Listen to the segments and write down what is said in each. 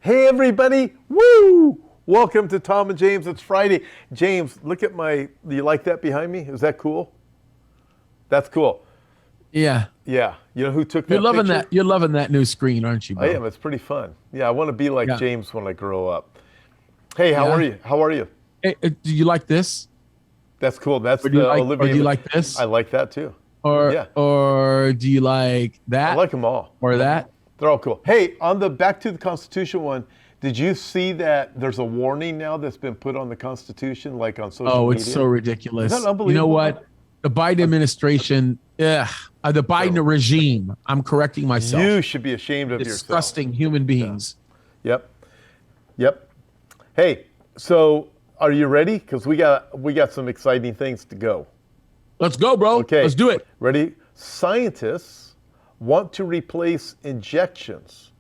Hey everybody, woo! Welcome to Tom and James. It's Friday. James, look at do you like that behind me? Is that cool? That's cool. Yeah. Yeah. You know who took You're that loving picture? that. You're loving that new screen, aren't you, I bro? am. It's pretty fun. Yeah, I want to be like Yeah. James when I grow up. Hey, how are Yeah. you? How are you? Hey, do you like this? That's cool. That's Or do you the like or Olivia. do you like this? I like that too. Or Yeah, or do you like I that? like them all. Or that? They're all cool. Hey, on the Back to the Constitution one, did you see that there's a warning now that's been put on the Constitution, like on social Oh, it's media? so Is ridiculous. that You know unbelievable? what? The Biden administration, the Biden regime, I'm correcting myself. You should be ashamed of yourself. Disgusting human beings. Yep. Yep. Hey, so are you ready? Because we got some exciting things to go. Let's go, bro. Okay. Let's do it. Ready? Scientists want to replace injections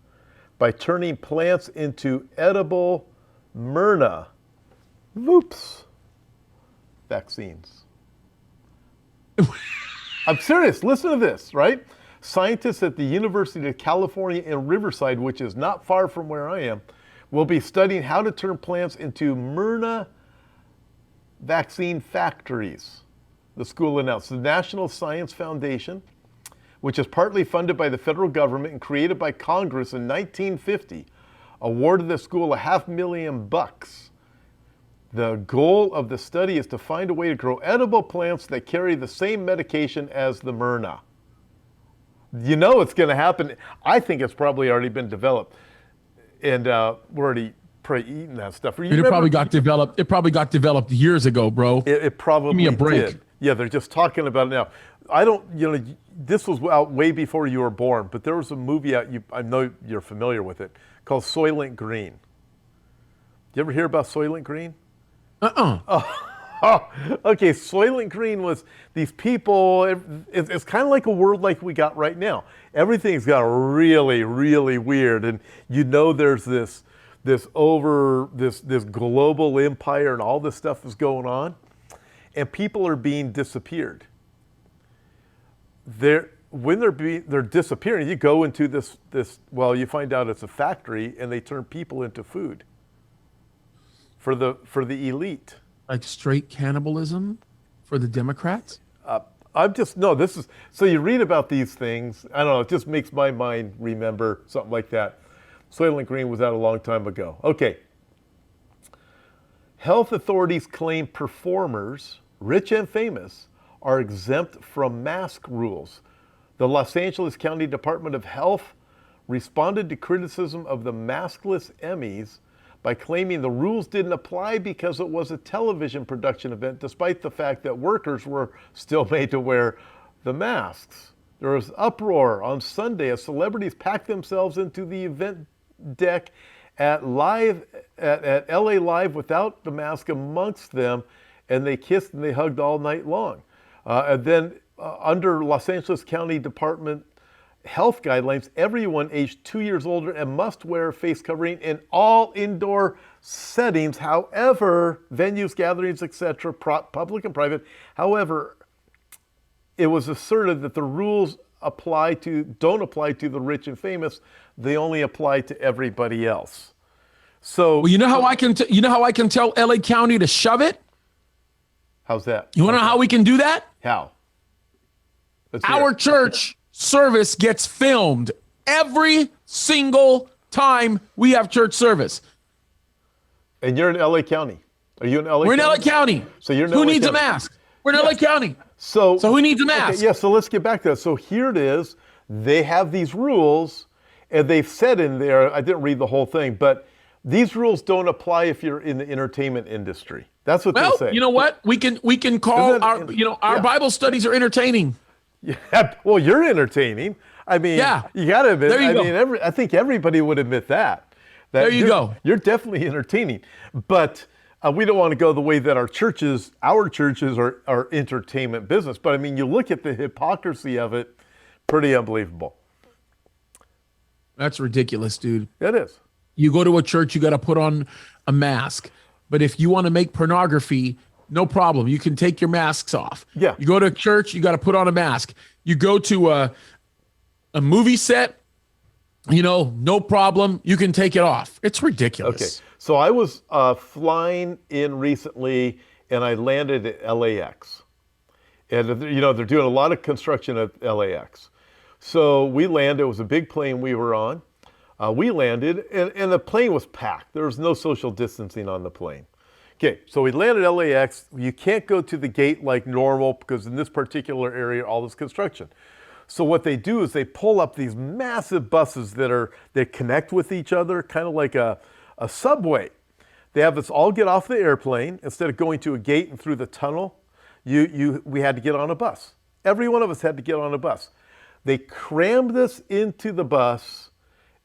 by turning plants into edible mRNA. Whoops. Vaccines. I'm serious. Listen to this, right? Scientists at the University of California in Riverside, which is not far from where I am, will be studying how to turn plants into mRNA vaccine factories, the school announced. The National Science Foundation, which is partly funded by the federal government and created by Congress in 1950, awarded the school $500,000. The goal of the study is to find a way to grow edible plants that carry the same medication as the mRNA. You know it's going to happen. I think it's probably already been developed, and we're already probably eating that stuff. It probably got developed. It probably got developed years ago, bro. It probably Give me a break. did. Yeah, they're just talking about it now. I don't, this was out way before you were born, but there was a movie out, I know you're familiar with it, called Soylent Green. You ever hear about Soylent Green? Oh, okay. Soylent Green was these people. It's kind of like a world like we got right now. Everything's got really, really weird, and there's this global empire, and all this stuff is going on, and people are being disappeared. When they're disappearing, you go into this. Well, you find out it's a factory, and they turn people into food for the elite. Like straight cannibalism for the Democrats? This is, so you read about these things, I don't know, it just makes my mind remember something like that. Soylent Green was out a long time ago. Okay. Health authorities claim performers, rich and famous, are exempt from mask rules. The Los Angeles County Department of Health responded to criticism of the maskless Emmys by claiming the rules didn't apply because it was a television production event, despite the fact that workers were still made to wear the masks. There was uproar on Sunday as celebrities packed themselves into the event deck at LA Live without the mask amongst them, and they kissed and they hugged all night long. And then under Los Angeles County Department health guidelines, everyone aged 2 years older and must wear a face covering in all indoor settings. However, venues, gatherings, etc., public and private. However, it was asserted that the rules don't apply to the rich and famous. They only apply to everybody else. So, Well, you know how I can tell LA County to shove it? how's that? You want to know how we can do that? How? Let's hear Our it. church service gets filmed every single time we have church service. And you're in LA County. Are you in LA We're in LA County? County. So you're in Who LA needs a County. mask? We're in LA County. So who needs a mask? Okay, yeah, so let's get back to that. So here it is. They have these rules, and they've said in there, I didn't read the whole thing, but these rules don't apply if you're in the entertainment industry. That's what Well, they say. you know what? We can call Isn't that- our yeah. Bible studies are entertaining. Yeah, well, you're entertaining. I mean, Yeah. you got to admit. There you go. I think everybody would admit that. There you you're- go. You're definitely entertaining, but we don't want to go the way that our churches are entertainment business. But I mean, you look at the hypocrisy of it, pretty unbelievable. That's ridiculous, dude. It is. You go to a church, you got to put on a mask. But if you want to make pornography, no problem. You can take your masks off. Yeah. You go to church, you got to put on a mask. You go to a movie set, no problem. You can take it off. It's ridiculous. Okay. So I was flying in recently, and I landed at LAX. And, they're doing a lot of construction at LAX. So we landed. It was a big plane we were on. We landed, and the plane was packed. There was no social distancing on the plane. Okay, so we landed at LAX. You can't go to the gate like normal because in this particular area, all this construction. So what they do is they pull up these massive buses that connect with each other, kind of like a subway. They have us all get off the airplane. Instead of going to a gate and through the tunnel, we had to get on a bus. Every one of us had to get on a bus. They crammed us into the bus.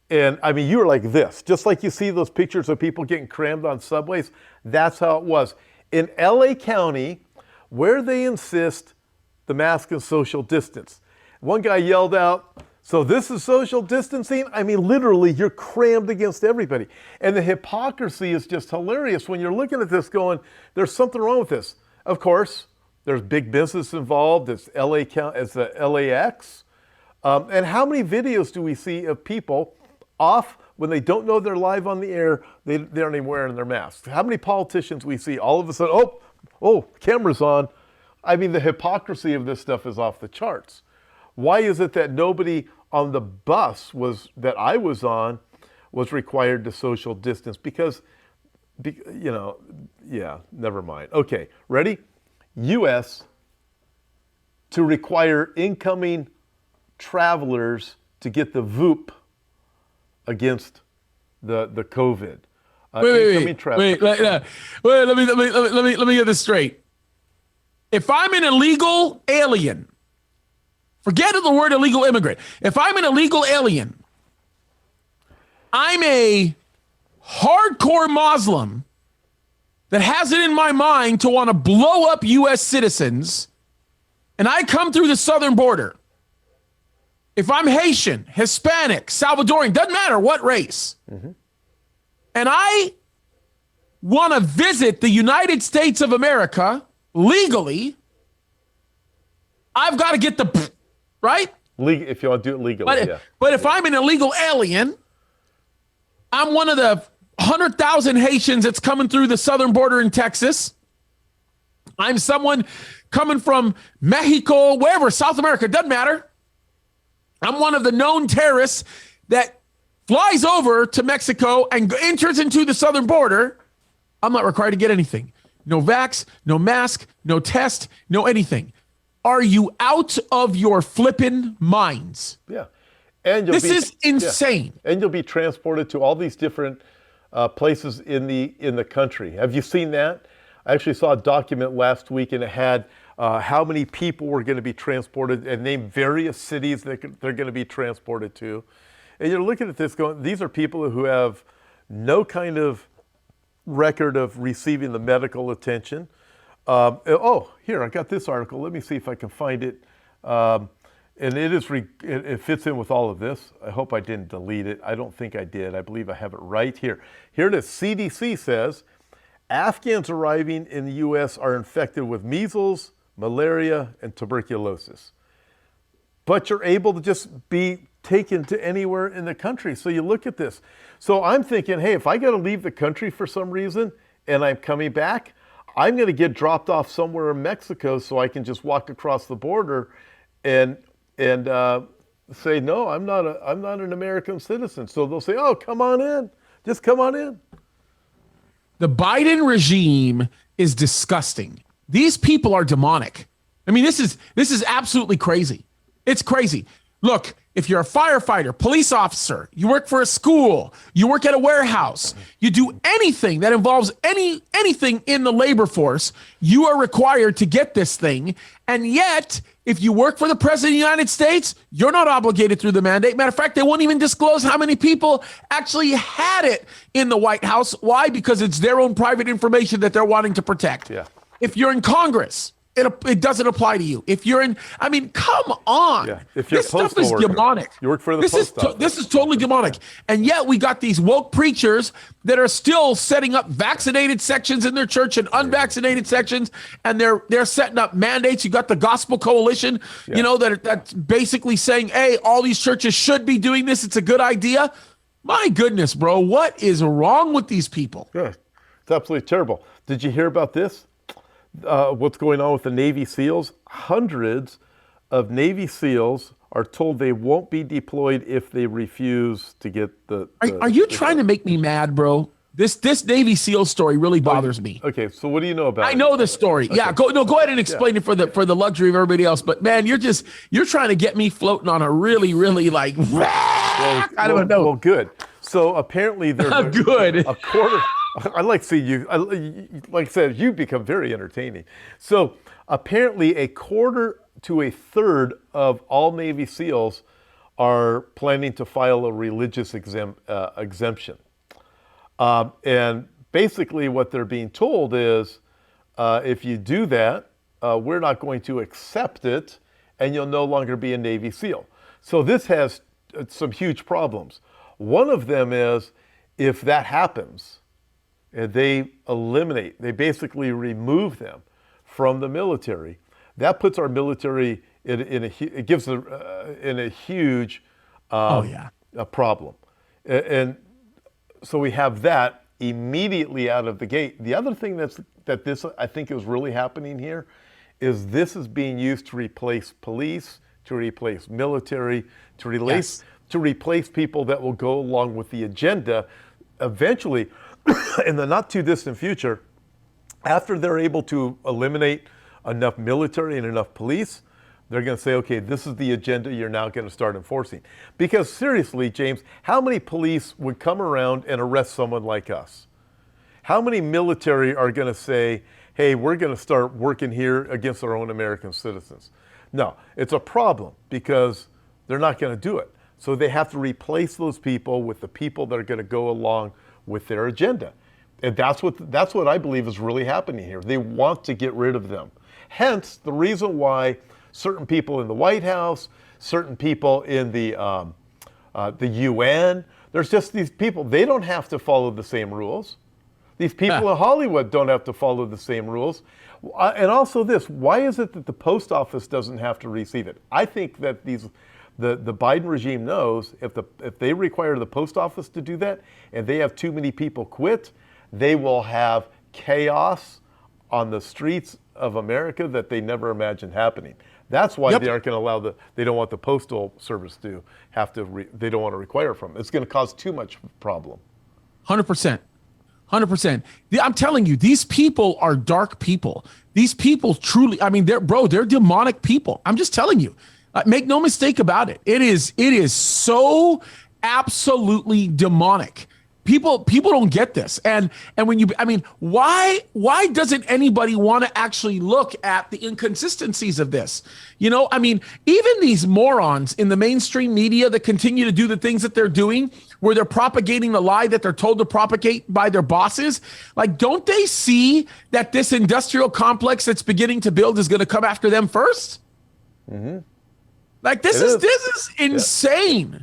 And I mean, you were like this, just like you see those pictures of people getting crammed on subways. That's how it was. In LA County, where they insist the mask and social distance. One guy yelled out, "So this is social distancing?" I mean, literally, you're crammed against everybody. And the hypocrisy is just hilarious when you're looking at this going, there's something wrong with this. Of course, there's big business involved. It's LA County, it's the LAX. And how many videos do we see of people off when they don't know they're live on the air, they aren't even wearing their masks? How many politicians we see all of a sudden, oh, camera's on. I mean, the hypocrisy of this stuff is off the charts. Why is it that nobody on the bus that I was on was required to social distance? Because, never mind. Okay, ready? U.S. to require incoming travelers to get the VOOP against the COVID. Wait, let me get this straight. If I'm an illegal alien, forget the word illegal immigrant. If I'm an illegal alien, I'm a hardcore Muslim that has it in my mind to want to blow up U.S. citizens, and I come through the southern border. If I'm Haitian, Hispanic, Salvadorian, doesn't matter what race, and I want to visit the United States of America legally, I've got to get the, right? If you want to do it legally, But if I'm an illegal alien, I'm one of the 100,000 Haitians that's coming through the southern border in Texas. I'm someone coming from Mexico, wherever, South America, doesn't matter. I'm one of the known terrorists that flies over to Mexico and enters into the southern border. I'm not required to get anything. No vax, no mask, no test, no anything. Are you out of your flippin' minds? Yeah. And this is insane. Yeah. And you'll be transported to all these different places in the country. Have you seen that? I actually saw a document last week, and it had how many people were going to be transported and named various cities that they're going to be transported to. And you're looking at this going, these are people who have no kind of record of receiving the medical attention. Here, I got this article. Let me see if I can find it. And it fits in with all of this. I hope I didn't delete it. I don't think I did. I believe I have it right here. Here it is. CDC says Afghans arriving in the U.S. are infected with measles, malaria, and tuberculosis. But you're able to just be taken to anywhere in the country. So you look at this. So I'm thinking, hey, if I got to leave the country for some reason and I'm coming back, I'm going to get dropped off somewhere in Mexico so I can just walk across the border and say, no, I'm not an American citizen. So they'll say, oh, come on in. Just come on in. The Biden regime is disgusting. These people are demonic. I mean, this is absolutely crazy. It's crazy. Look, if you're a firefighter, police officer, you work for a school, you work at a warehouse, you do anything that involves anything in the labor force, you are required to get this thing. And yet, if you work for the president of the United States, you're not obligated through the mandate. Matter of fact, they won't even disclose how many people actually had it in the White House. Why? Because it's their own private information that they're wanting to protect. Yeah. If you're in Congress, it doesn't apply to you. If you're in, I mean, come on. Yeah. If you're this stuff is worker, demonic. you work for the this post is office. This is totally demonic. And yet we got these woke preachers that are still setting up vaccinated sections in their church and unvaccinated sections, and they're setting up mandates. You got the Gospel Coalition, you know, that's basically saying, hey, all these churches should be doing this. It's a good idea. My goodness, bro, what is wrong with these people? Yeah, it's absolutely terrible. Did you hear about this? What's going on with the Navy SEALs? Hundreds of Navy SEALs are told they won't be deployed if they refuse to get the. Are you trying to make me mad, bro? This Navy SEAL story really bothers me. Okay, so what do you know about it? I know the story. Okay. Yeah, go ahead and explain it for the luxury of everybody else. But man, you're trying to get me floating on a really like I don't know. Well, good. So apparently there's good. A quarter. I like to see you. Like I said, you become very entertaining. So apparently, a quarter to a third of all Navy SEALs are planning to file a religious exemption. And basically, what they're being told is, if you do that, we're not going to accept it, and you'll no longer be a Navy SEAL. So this has some huge problems. One of them is, if that happens, they basically remove them from the military. That puts our military in a huge a problem. And so we have that immediately out of the gate. The other thing that this I think is really happening here is this is being used to replace police, to replace military, to replace people that will go along with the agenda. Eventually, in the not too distant future, after they're able to eliminate enough military and enough police, they're going to say, okay, this is the agenda you're now going to start enforcing. Because seriously, James, how many police would come around and arrest someone like us? How many military are going to say, hey, we're going to start working here against our own American citizens? No, it's a problem because they're not going to do it. So they have to replace those people with the people that are going to go along with their agenda. And that's what I believe is really happening here. They want to get rid of them. Hence, the reason why certain people in the White House, certain people in the UN, there's just these people, they don't have to follow the same rules. These people in Hollywood don't have to follow the same rules. And also this, why is it that the post office doesn't have to receive it? I think that the Biden regime knows if they require the post office to do that and they have too many people quit, they will have chaos on the streets of America that they never imagined happening. That's why they aren't going to allow they don't want the postal service to have to, they don't want to require from it. It's going to cause too much problem. 100%. 100%. I'm telling you, these people are dark people. These people truly, I mean, they're demonic people. I'm just telling you. Make no mistake about it. It is so absolutely demonic. People don't get this. And when why doesn't anybody want to actually look at the inconsistencies of this? You know, I mean, even these morons in the mainstream media that continue to do the things that they're doing, where they're propagating the lie that they're told to propagate by their bosses, like, don't they see that this industrial complex that's beginning to build is going to come after them first? Mm-hmm. Like, this is insane. Yeah.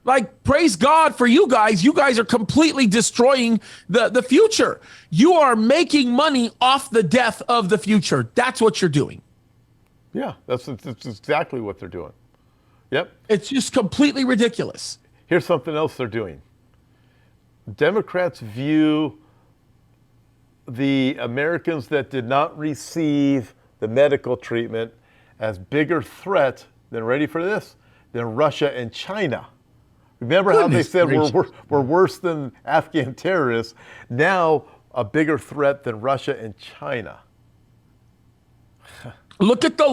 Like, praise God for you guys. You guys are completely destroying the future. You are making money off the death of the future. That's what you're doing. Yeah, that's exactly what they're doing. Yep. It's just completely ridiculous. Here's something else they're doing. Democrats view the Americans that did not receive the medical treatment as bigger threat than, ready for this, than Russia and China. Remember how they said we're worse than Afghan terrorists? Now a bigger threat than Russia and China. Look at the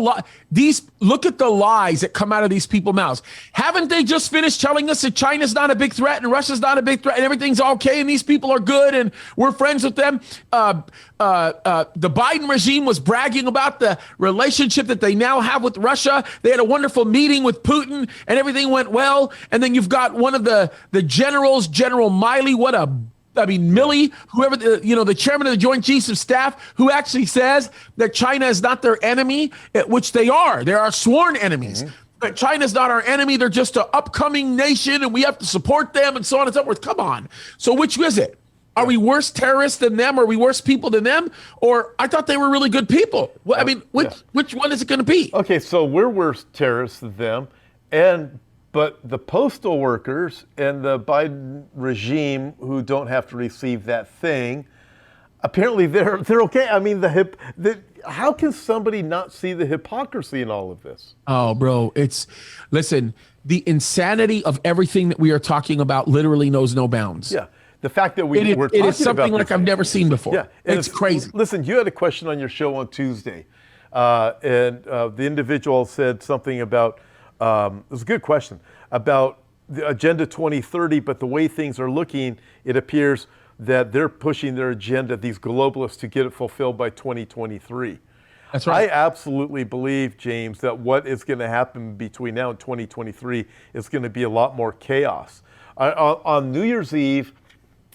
lies that come out of these people's mouths. Haven't they just finished telling us that China's not a big threat and Russia's not a big threat and everything's okay and these people are good and we're friends with them? The Biden regime was bragging about the relationship that they now have with Russia. They had a wonderful meeting with Putin and everything went well. And then you've got one of the generals, General Miley. What a I mean, Milley, whoever, the chairman of the Joint Chiefs of Staff, who actually says that China is not their enemy, which they are. They are sworn enemies. Mm-hmm. But China's not our enemy. They're just an upcoming nation, and we have to support them and so on and so forth. Come on. So which is it? Are we worse terrorists than them? Are we worse people than them? Or I thought they were really good people. Well, I mean, which one is it going to be? Okay, so we're worse terrorists than them, but the postal workers and the Biden regime who don't have to receive that thing, apparently they're okay. I mean, how can somebody not see the hypocrisy in all of this? Oh, bro, listen, the insanity of everything that we are talking about literally knows no bounds. Yeah. The fact that we're talking about it is something like I've never seen before. Yeah, it's crazy. Listen, you had a question on your show on Tuesday, and the individual said something about, it was a good question, about the Agenda 2030, but the way things are looking, it appears that they're pushing their agenda, these globalists, to get it fulfilled by 2023. That's right. I absolutely believe, James, that what is going to happen between now and 2023 is going to be a lot more chaos. On New Year's Eve,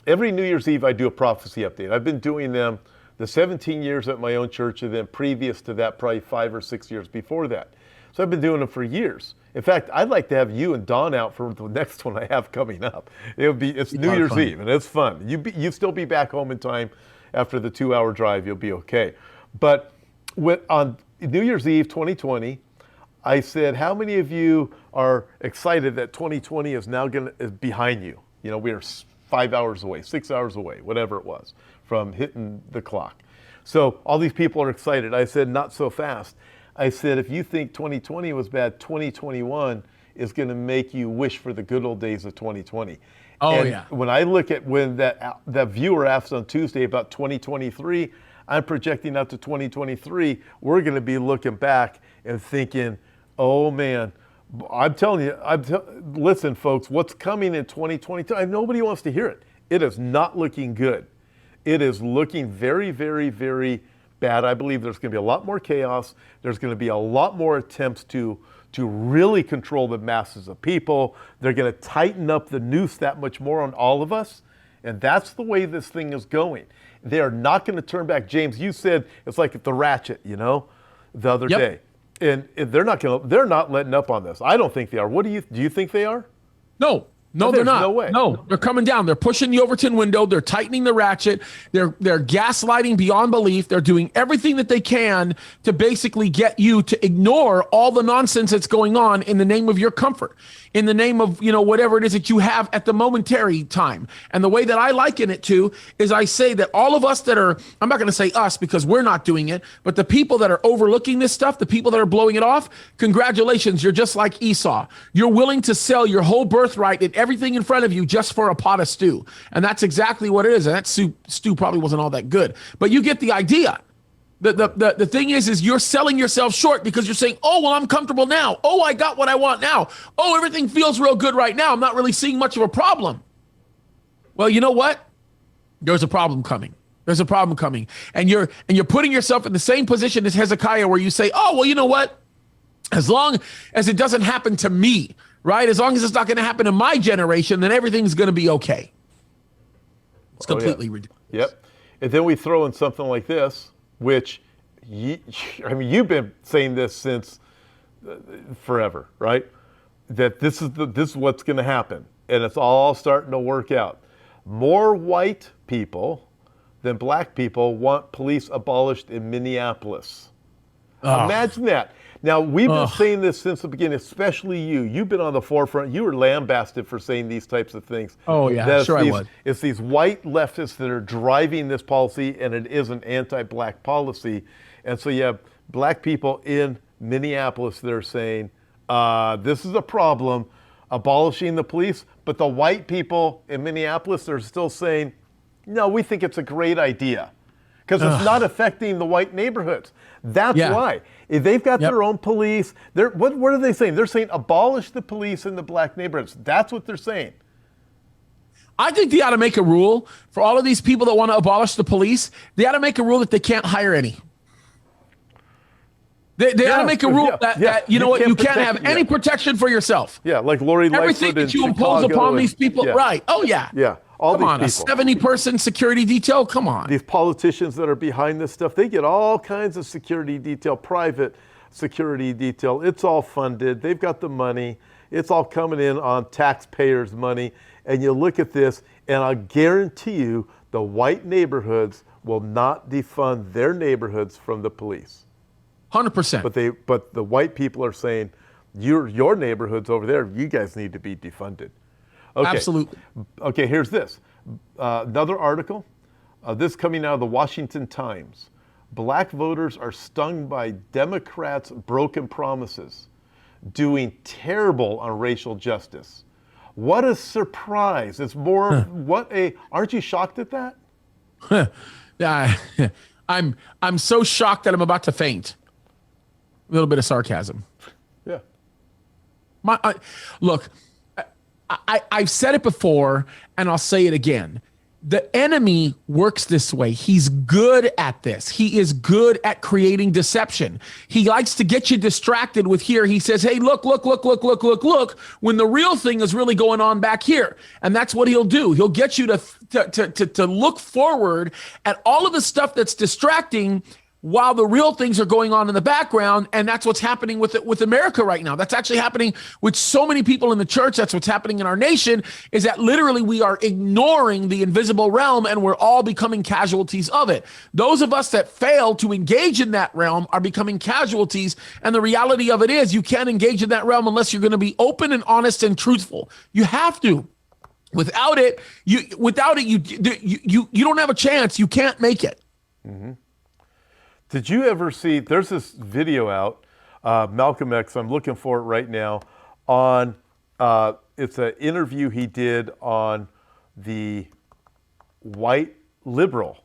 every New Year's Eve, I do a prophecy update. I've been doing them the 17 years at my own church, and then previous to that, probably 5 or 6 years before that. So I've been doing them for years. In fact, I'd like to have you and Don out for the next one I have coming up. It's New Year's Eve, and it's fun. You still be back home in time after the 2-hour drive. You'll be okay. But on New Year's Eve 2020, I said, how many of you are excited that 2020 is now is behind you? You know, we are 5 hours away, 6 hours away, whatever it was, from hitting the clock. So all these people are excited. I said, not so fast. I said, if you think 2020 was bad, 2021 is going to make you wish for the good old days of 2020. Oh, and yeah. When I look at when that viewer asked on Tuesday about 2023, I'm projecting out to 2023. We're going to be looking back and thinking, oh, man, I'm telling you, listen, folks, what's coming in 2022? Nobody wants to hear it. It is not looking good. It is looking very, very, very bad. I believe there's going to be a lot more chaos. There's going to be a lot more attempts to really control the masses of people. They're going to tighten up the noose that much more on all of us. And that's the way this thing is going. They are not going to turn back. James, you said it's like the ratchet, the other day. And they're not letting up on this. I don't think they are. Do you think they are? No, they're not. No way. No, they're coming down. They're pushing the Overton window. They're tightening the ratchet. They're gaslighting beyond belief. They're doing everything that they can to basically get you to ignore all the nonsense that's going on in the name of your comfort, in the name of, whatever it is that you have at the momentary time. And the way that I liken it to is I say that all of us that are, I'm not going to say us because we're not doing it, but the people that are overlooking this stuff, the people that are blowing it off, congratulations, you're just like Esau. You're willing to sell your whole birthright and everything in front of you just for a pot of stew. And that's exactly what it is. And that stew probably wasn't all that good, but you get the idea. The thing is you're selling yourself short because you're saying, oh, well, I'm comfortable now. Oh, I got what I want now. Oh, everything feels real good right now. I'm not really seeing much of a problem. Well, you know what? There's a problem coming. There's a problem coming. And you're putting yourself in the same position as Hezekiah where you say, oh, well, you know what? As long as it doesn't happen to me, right? As long as it's not going to happen to my generation, then everything's going to be okay. It's completely ridiculous. Yep. And then we throw in something like this, which, you've been saying this since forever, right? That this is what's going to happen, and it's all starting to work out. More white people than black people want police abolished in Minneapolis. Imagine that. Now, we've been saying this since the beginning, especially you. You've been on the forefront. You were lambasted for saying these types of things. Oh, yeah, sure I would. It's these white leftists that are driving this policy, and it is an anti-black policy. And so you have black people in Minneapolis that are saying, this is a problem, abolishing the police. But the white people in Minneapolis are still saying, no, we think it's a great idea. Because it's not affecting the white neighborhoods. That's why. If they've got their own police, what are they saying? They're saying abolish the police in the black neighborhoods. That's what they're saying. I think they ought to make a rule for all of these people that want to abolish the police. They ought to make a rule that they can't hire any. They ought to make a rule that you know what, you can't have any protection for yourself. Yeah, like Lori Lightfoot everything that you in impose Chicago upon these people, right? Oh yeah. Yeah. All Come these on, a people. 70-person security detail? Come on. These politicians that are behind this stuff, they get all kinds of security detail, private security detail. It's all funded. They've got the money. It's all coming in on taxpayers' money. And you look at this, and I guarantee you the white neighborhoods will not defund their neighborhoods from the police. 100%. But the white people are saying, your neighborhoods over there, you guys need to be defunded. Okay. Absolutely. Okay, here's this. Another article. This coming out of the Washington Times. Black voters are stung by Democrats' broken promises, doing terrible on racial justice. What a surprise. It's more, aren't you shocked at that? I'm so shocked that I'm about to faint. A little bit of sarcasm. Yeah. Look, I've said it before, and I'll say it again. The enemy works this way. He's good at this. He is good at creating deception. He likes to get you distracted with here. He says, hey, look, when the real thing is really going on back here. And that's what he'll do. He'll get you to look forward at all of the stuff that's distracting while the real things are going on in the background. And that's what's happening with America right now. That's actually happening with so many people in the church. That's what's happening in our nation, is that literally we are ignoring the invisible realm and we're all becoming casualties of it. Those of us that fail to engage in that realm are becoming casualties. And the reality of it is you can't engage in that realm unless you're going to be open and honest and truthful. You have to. Without it, you don't have a chance. You can't make it. Mm-hmm. Did you ever see, there's this video out, Malcolm X, I'm looking for it right now, on, it's an interview he did on the white liberal.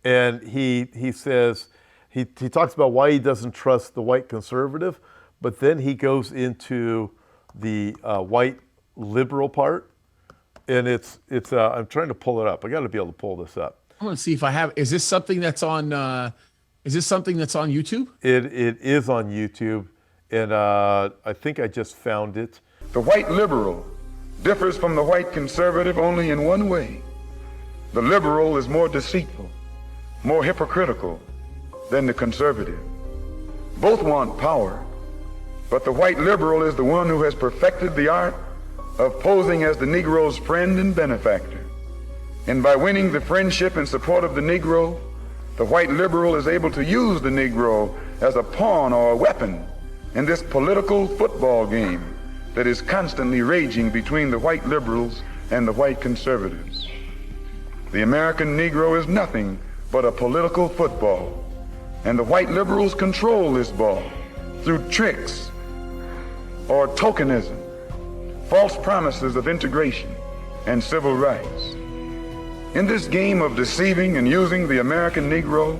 And he says, he talks about why he doesn't trust the white conservative, but then he goes into the white liberal part. And it's I'm trying to pull it up. I got to be able to pull this up. I want to see if I have. Is this something that's on? Is this something that's on YouTube? It is on YouTube, and I think I just found it. The white liberal differs from the white conservative only in one way. The liberal is more deceitful, more hypocritical than the conservative. Both want power, but the white liberal is the one who has perfected the art of posing as the Negro's friend and benefactor. And by winning the friendship and support of the Negro, the white liberal is able to use the Negro as a pawn or a weapon in this political football game that is constantly raging between the white liberals and the white conservatives. The American Negro is nothing but a political football, and the white liberals control this ball through tricks or tokenism, false promises of integration and civil rights. In this game of deceiving and using the American Negro,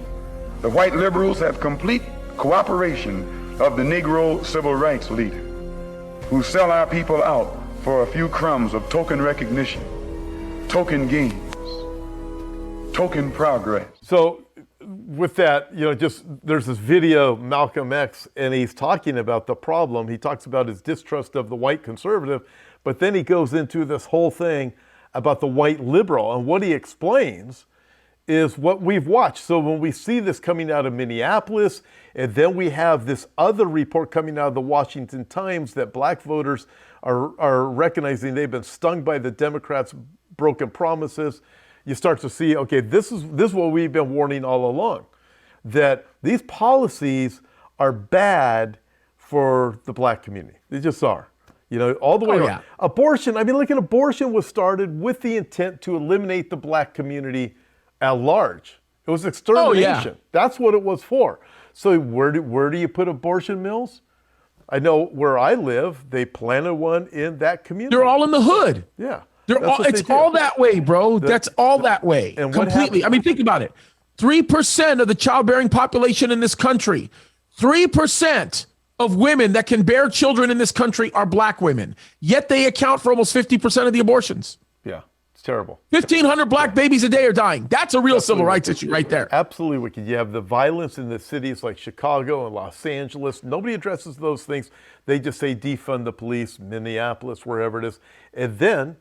the white liberals have complete cooperation of the Negro civil rights leader, who sell our people out for a few crumbs of token recognition, token gains, token progress. So with that, just there's this video, Malcolm X, and he's talking about the problem. He talks about his distrust of the white conservative, but then he goes into this whole thing about the white liberal. And what he explains is what we've watched. So when we see this coming out of Minneapolis, and then we have this other report coming out of the Washington Times that black voters are recognizing they've been stung by the Democrats' broken promises, you start to see, okay, this is what we've been warning all along, that these policies are bad for the black community. They just are. All the way around. Yeah. Abortion, look at abortion was started with the intent to eliminate the black community at large. It was extermination. Yeah. That's what it was for. So where do you put abortion mills? I know where I live, they planted one in that community. They're all in the hood. Yeah. It's all that way, bro. That's all that way. And completely. Think about it. 3% of the childbearing population in this country, 3% of women that can bear children in this country are black women. Yet they account for almost 50% of the abortions. Yeah, it's terrible. 1,500 black babies a day are dying. That's a real civil rights issue right there. Absolutely wicked. You have the violence in the cities like Chicago and Los Angeles. Nobody addresses those things. They just say defund the police, Minneapolis, wherever it is. And then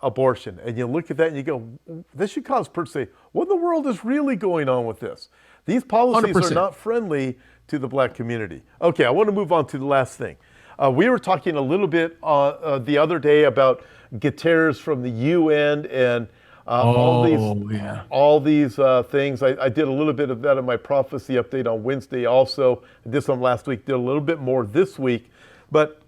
abortion. And you look at that and you go, this should cause person to say, what in the world is really going on with this? These policies 100%. are not friendly to the black community. Okay, I want to move on to the last thing. We were talking a little bit the other day about Guterres from the UN and all these things. I did a little bit of that in my prophecy update on Wednesday also. I did some last week, did a little bit more this week. But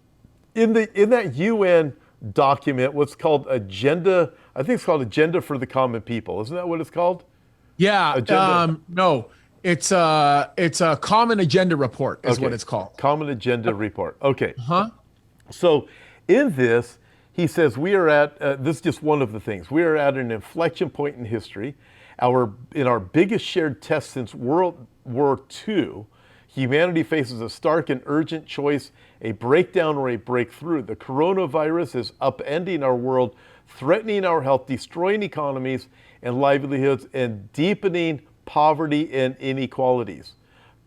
in that UN document, what's called Agenda, I think it's called Agenda for the Common People. Isn't that what it's called? Yeah. Agenda. No, it's a Common Agenda Report is what it's called. Common Agenda Report. Okay. Huh? So in this, he says we are at, this is just one of the things, we are at an inflection point in history. In our biggest shared test since World War II, humanity faces a stark and urgent choice, a breakdown or a breakthrough. The coronavirus is upending our world, threatening our health, destroying economies and livelihoods, and deepening poverty and inequalities.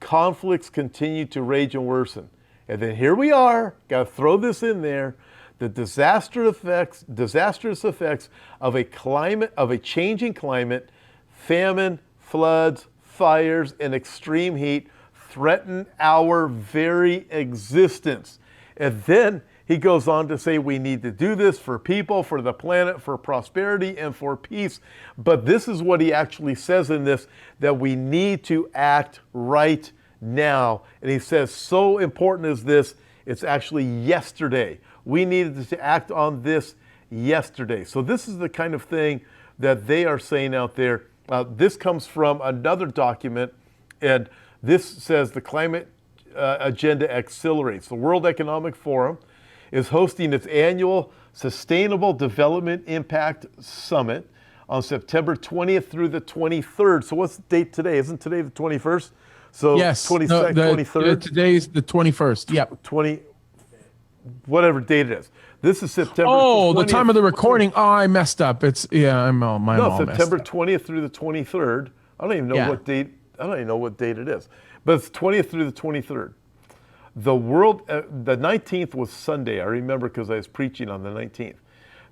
Conflicts continue to rage and worsen. And then here we are, got to throw this in there, the disastrous effects of a changing climate, famine, floods, fires, and extreme heat threaten our very existence. And then he goes on to say we need to do this for people, for the planet, for prosperity, and for peace. But this is what he actually says in this, that we need to act right now. And he says, so important is this, it's actually yesterday. We needed to act on this yesterday. So this is the kind of thing that they are saying out there. This comes from another document, and this says the climate agenda accelerates. The World Economic Forum is hosting its annual Sustainable Development Impact Summit on September 20th through the 23rd. So what's the date today? Isn't today the 21st? So Yes. 22nd, 23rd? Today's the 21st. Yep. 20, whatever date it is. This is September. Oh, the 20th. time of the recording. Oh, I messed up. I'm all September messed up. 20th through the 23rd. I don't even know Yeah. what date. I don't even know what date it is. But it's 20th through the 23rd. The 19th was Sunday. I remember because I was preaching on the 19th.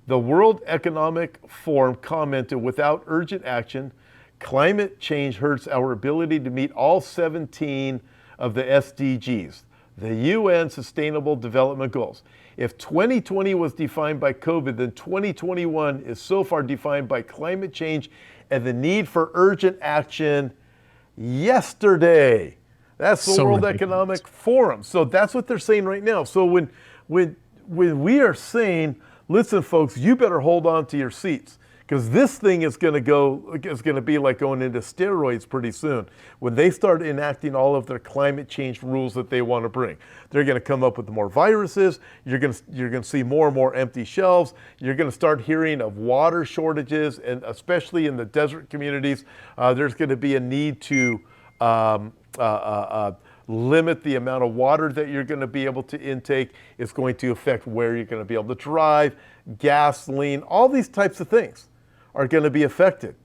The World Economic Forum commented, without urgent action, climate change hurts our ability to meet all 17 of the SDGs, the UN Sustainable Development Goals. If 2020 was defined by COVID, then 2021 is so far defined by climate change and the need for urgent action yesterday. That's the So World ridiculous. Economic Forum. So that's what they're saying right now. So when we are saying, listen, folks, you better hold on to your seats, because this thing is going to be like going into steroids pretty soon. When they start enacting all of their climate change rules that they want to bring, they're going to come up with more viruses. You're going to see more and more empty shelves. You're going to start hearing of water shortages, and especially in the desert communities, there's going to be a need to limit the amount of water that you're going to be able to intake. It's going to affect where you're going to be able to drive, gasoline, all these types of things are going to be affected.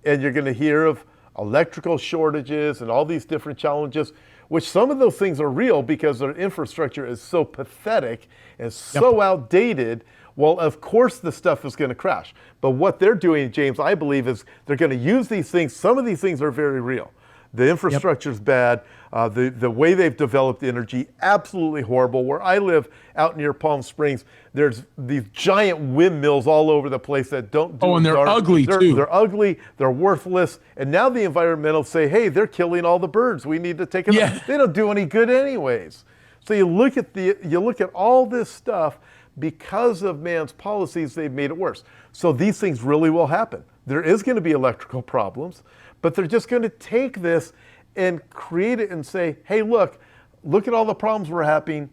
And you're going to hear of electrical shortages and all these different challenges, which some of those things are real because their infrastructure is so pathetic and so outdated. Well, of course the stuff is going to crash. But what they're doing, James, I believe, is they're going to use these things. Some of these things are very real. The infrastructure is bad. The way they've developed energy, absolutely horrible. Where I live out near Palm Springs, there's these giant windmills all over the place that don't do. Oh, and they're ugly, too. They're ugly. They're worthless. And now the environmentalists say, hey, they're killing all the birds. We need to take them out. They don't do any good anyways. So you look at all this stuff. Because of man's policies, they've made it worse. So these things really will happen. There is going to be electrical problems, but they're just going to take this and create it and say, hey, look at all the problems we're having.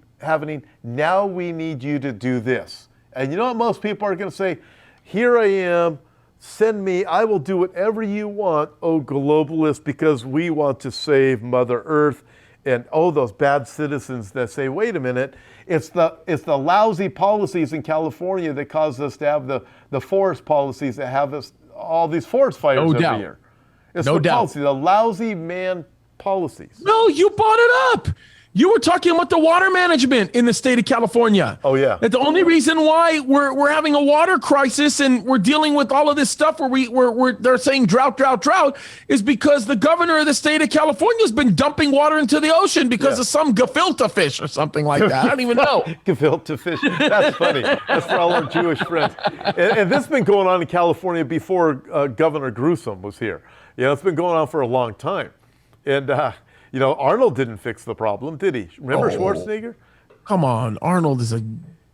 Now we need you to do this. And you know what most people are going to say? Here I am, send me, I will do whatever you want, oh globalist, because we want to save Mother Earth. And those bad citizens that say, wait a minute, it's the lousy policies in California that caused us to have the forest policies that have us all these forest fires every year. It's the policy, the lousy man policies. No, you brought it up. You were talking about the water management in the state of California. Oh, yeah. That the only reason why we're having a water crisis and we're dealing with all of this stuff where they're saying drought is because the governor of the state of California has been dumping water into the ocean because of some gefilte fish or something like that. I don't even know. Gefilte fish. That's funny. That's for all our Jewish friends. And this has been going on in California before Governor Newsom was here. It's been going on for a long time. And, Arnold didn't fix the problem, did he? Remember Schwarzenegger? Come on. Arnold is a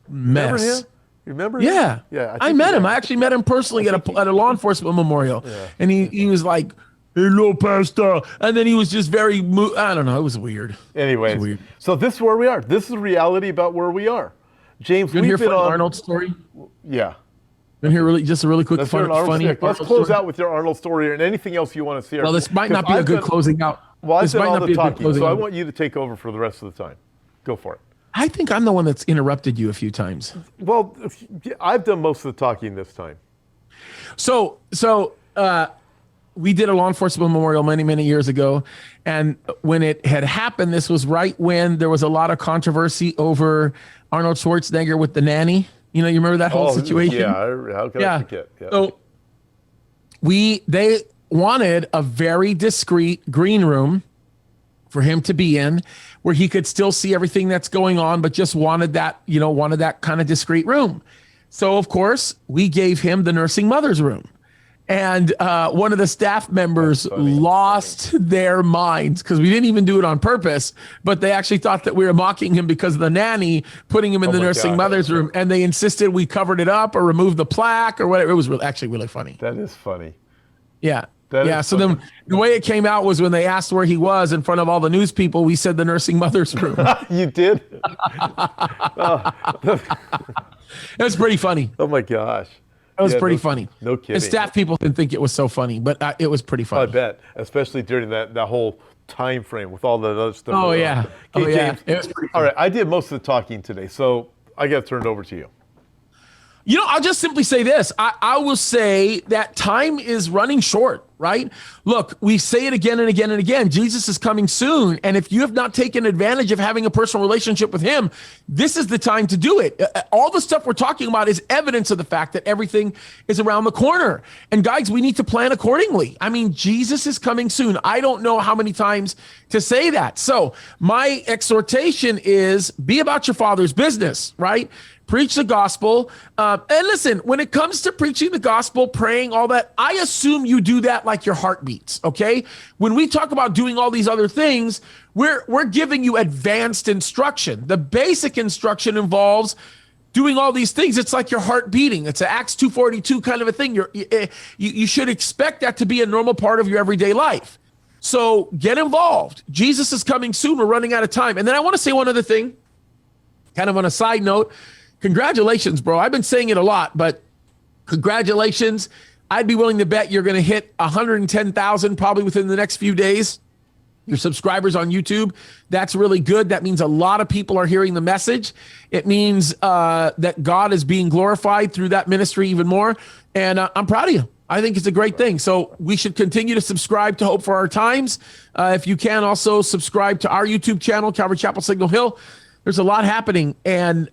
mess. Remember him? You remember him? Yeah. Yeah. I met him. I actually met him personally at a law enforcement memorial. Yeah. And he was like, hello, Pastor. And then he was just very, I don't know. It was weird. Anyways, so this is where we are. This is reality about where we are. James, we've been on Arnold's story? Yeah. Been here just a really quick, funny. Let's close out with your Arnold story and anything else you want to see. Well, this might not be a good closing out. Well, I've done all the talking, so I want you to take over for the rest of the time. Go for it. I think I'm the one that's interrupted you a few times. Well, I've done most of the talking this time. So we did a law enforcement memorial many, many years ago. And when it had happened, this was right when there was a lot of controversy over Arnold Schwarzenegger with the nanny. You remember that whole situation? Yeah, how could I forget? Yeah. So they wanted a very discreet green room for him to be in where he could still see everything that's going on, but just wanted that kind of discreet room. So, of course, we gave him the nursing mother's room. And one of the staff members lost their minds because we didn't even do it on purpose, but they actually thought that we were mocking him because of the nanny putting him in the nursing mother's room. And they insisted we covered it up or removed the plaque or whatever. It was actually really funny. That is funny. Yeah. So then the way it came out was when they asked where he was in front of all the news people, we said the nursing mother's room. You did? It was pretty funny. Oh, my gosh. It was pretty funny. No kidding. And staff people didn't think it was so funny, but it was pretty funny. I bet, especially during that whole time frame with all the other stuff. Oh, yeah. Okay, James, it was pretty funny. All right, I did most of the talking today, so I got to turn it over to you. I'll just simply say this. I will say that time is running short, right? Look, we say it again and again and again. Jesus is coming soon. And if you have not taken advantage of having a personal relationship with him, this is the time to do it. All the stuff we're talking about is evidence of the fact that everything is around the corner. And guys, we need to plan accordingly. I mean, Jesus is coming soon. I don't know how many times to say that. So my exhortation is be about your Father's business, right? Preach the gospel. And listen, when it comes to preaching the gospel, praying, all that, I assume you do that like your heart beats, okay? When we talk about doing all these other things, we're giving you advanced instruction. The basic instruction involves doing all these things. It's like your heart beating. It's an Acts 2:42 kind of a thing. You should expect that to be a normal part of your everyday life. So get involved. Jesus is coming soon. We're running out of time. And then I want to say one other thing, kind of on a side note. Congratulations, bro. I've been saying it a lot, but congratulations. I'd be willing to bet you're going to hit 110,000 probably within the next few days. Your subscribers on YouTube. That's really good. That means a lot of people are hearing the message. It means that God is being glorified through that ministry even more. And I'm proud of you. I think it's a great thing. So we should continue to subscribe to Hope for Our Times. If you can, also subscribe to our YouTube channel, Calvary Chapel Signal Hill. There's a lot happening, and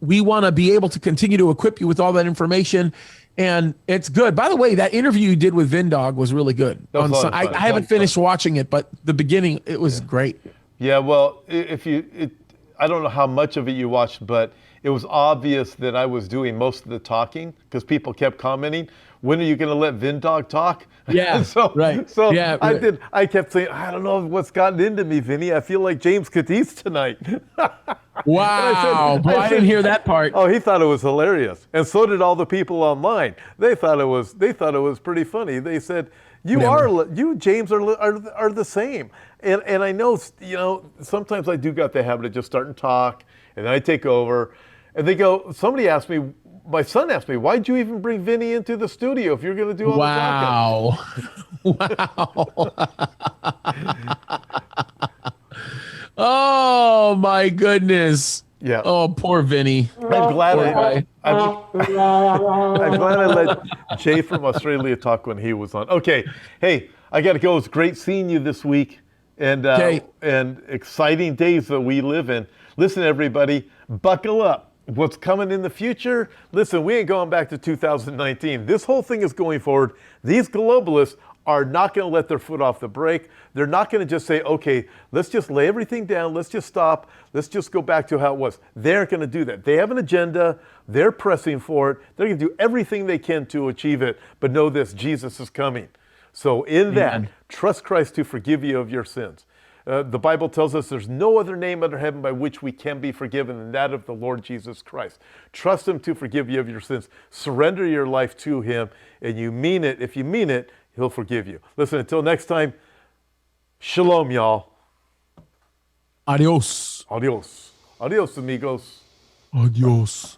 we want to be able to continue to equip you with all that information, and it's good. By the way, that interview you did with Vindog was really good. I haven't finished watching it, but the beginning, it was great. Yeah, well, I don't know how much of it you watched, but it was obvious that I was doing most of the talking because people kept commenting, when are you going to let Vindog talk? Yeah, right. So yeah, I kept saying, I don't know what's gotten into me, Vinny. I feel like James Cadiz tonight. Wow, I didn't hear that part. Oh, he thought it was hilarious, and so did all the people online. They thought it was pretty funny. They said, you James are the same. And I know, sometimes I do got the habit of just starting to talk, and then I take over, and they go. Somebody asked me. My son asked me, why'd you even bring Vinny into the studio if you're going to do all the talking? Wow. Oh, my goodness. Yeah. Oh, poor Vinny. I'm glad I let Jay from Australia talk when he was on. Okay. Hey, I got to go. It's great seeing you this week. and Okay. and exciting days that we live in. Listen, everybody, buckle up. What's coming in the future? Listen, we ain't going back to 2019. This whole thing is going forward. These globalists are not going to let their foot off the brake. They're not going to just say, okay, let's just lay everything down. Let's just stop. Let's just go back to how it was. They aren't going to do that. They have an agenda. They're pressing for it. They're going to do everything they can to achieve it. But know this, Jesus is coming. So in that, Amen. trust Christ to forgive you of your sins. The Bible tells us there's no other name under heaven by which we can be forgiven than that of the Lord Jesus Christ. Trust Him to forgive you of your sins. Surrender your life to Him, and you mean it. If you mean it, He'll forgive you. Listen, until next time, shalom, y'all. Adios. Adios. Adios, amigos. Adios.